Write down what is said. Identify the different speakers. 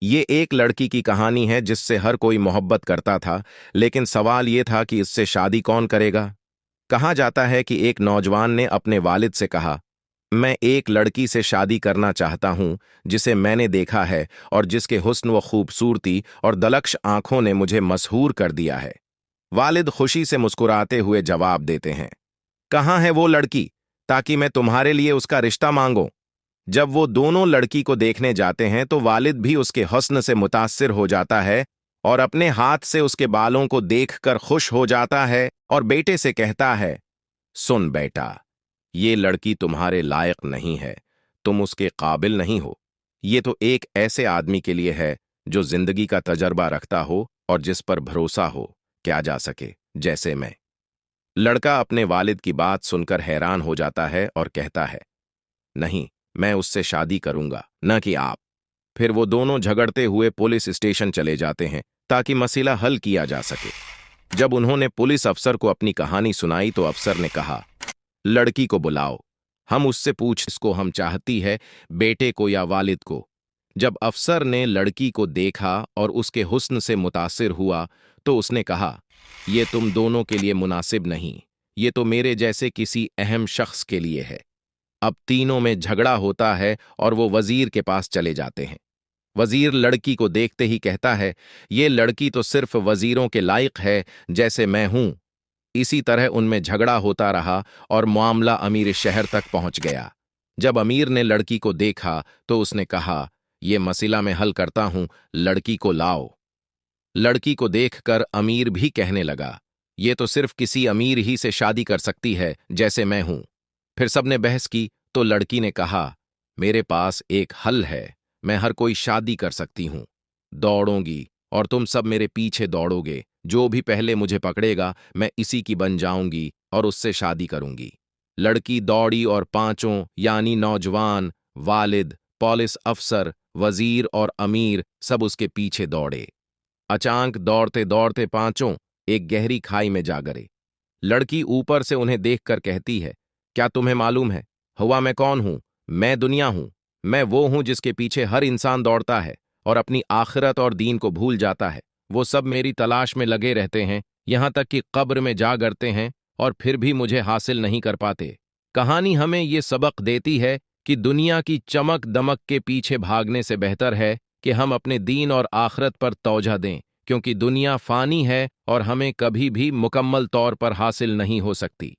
Speaker 1: ये एक लड़की की कहानी है जिससे हर कोई मोहब्बत करता था, लेकिन सवाल ये था कि इससे शादी कौन करेगा। कहा जाता है कि एक नौजवान ने अपने वालिद से कहा, मैं एक लड़की से शादी करना चाहता हूं जिसे मैंने देखा है और जिसके हुस्न व खूबसूरती और दलक्ष आंखों ने मुझे मसहूर कर दिया है। वालिद खुशी से मुस्कुराते हुए जवाब देते हैं, कहाँ है वो लड़की, ताकि मैं तुम्हारे लिए उसका रिश्ता मांगूं। जब वो दोनों लड़की को देखने जाते हैं तो वालिद भी उसके हुस्न से मुतासिर हो जाता है और अपने हाथ से उसके बालों को देखकर खुश हो जाता है और बेटे से कहता है, सुन बेटा, ये लड़की तुम्हारे लायक नहीं है, तुम उसके काबिल नहीं हो। ये तो एक ऐसे आदमी के लिए है जो जिंदगी का तजर्बा रखता हो और जिस पर भरोसा हो क्या जा सके, जैसे मैं। लड़का अपने वालिद की बात सुनकर हैरान हो जाता है और कहता है, नहीं, मैं उससे शादी करूंगा, न कि आप। फिर वो दोनों झगड़ते हुए पुलिस स्टेशन चले जाते हैं ताकि मसला हल किया जा सके। जब उन्होंने पुलिस अफसर को अपनी कहानी सुनाई तो अफसर ने कहा, लड़की को बुलाओ, हम उससे पूछ इसको हम चाहती है, बेटे को या वालिद को। जब अफसर ने लड़की को देखा और उसके हुस्न से मुतासिर हुआ तो उसने कहा, ये तुम दोनों के लिए मुनासिब नहीं, ये तो मेरे जैसे किसी अहम शख्स के लिए है। अब तीनों में झगड़ा होता है और वो वजीर के पास चले जाते हैं। वजीर लड़की को देखते ही कहता है, ये लड़की तो सिर्फ वजीरों के लायक है जैसे मैं हूं। इसी तरह उनमें झगड़ा होता रहा और मामला अमीर शहर तक पहुंच गया। जब अमीर ने लड़की को देखा तो उसने कहा, ये मसला मैं हल करता हूं, लड़की को लाओ। लड़की को देखकर अमीर भी कहने लगा, ये तो सिर्फ किसी अमीर ही से शादी कर सकती है जैसे मैं हूं। फिर सबने बहस की तो लड़की ने कहा, मेरे पास एक हल है, मैं हर कोई शादी कर सकती हूं। दौड़ूंगी और तुम सब मेरे पीछे दौड़ोगे, जो भी पहले मुझे पकड़ेगा मैं इसी की बन जाऊंगी और उससे शादी करूंगी। लड़की दौड़ी और पांचों यानी नौजवान, वालिद, पुलिस अफसर, वजीर और अमीर सब उसके पीछे दौड़े। अचानक दौड़ते दौड़ते पांचों एक गहरी खाई में जा गिरे। लड़की ऊपर से उन्हें देखकर कहती है, क्या तुम्हें मालूम है हुआ मैं कौन हूं? मैं दुनिया हूं। मैं वो हूं जिसके पीछे हर इंसान दौड़ता है और अपनी आखिरत और दीन को भूल जाता है। वो सब मेरी तलाश में लगे रहते हैं, यहां तक कि कब्र में जा गिरते हैं और फिर भी मुझे हासिल नहीं कर पाते। कहानी हमें ये सबक देती है कि दुनिया की चमक दमक के पीछे भागने से बेहतर है कि हम अपने दीन और आखिरत पर तवज्जो दें, क्योंकि दुनिया फानी है और हमें कभी भी मुकम्मल तौर पर हासिल नहीं हो सकती।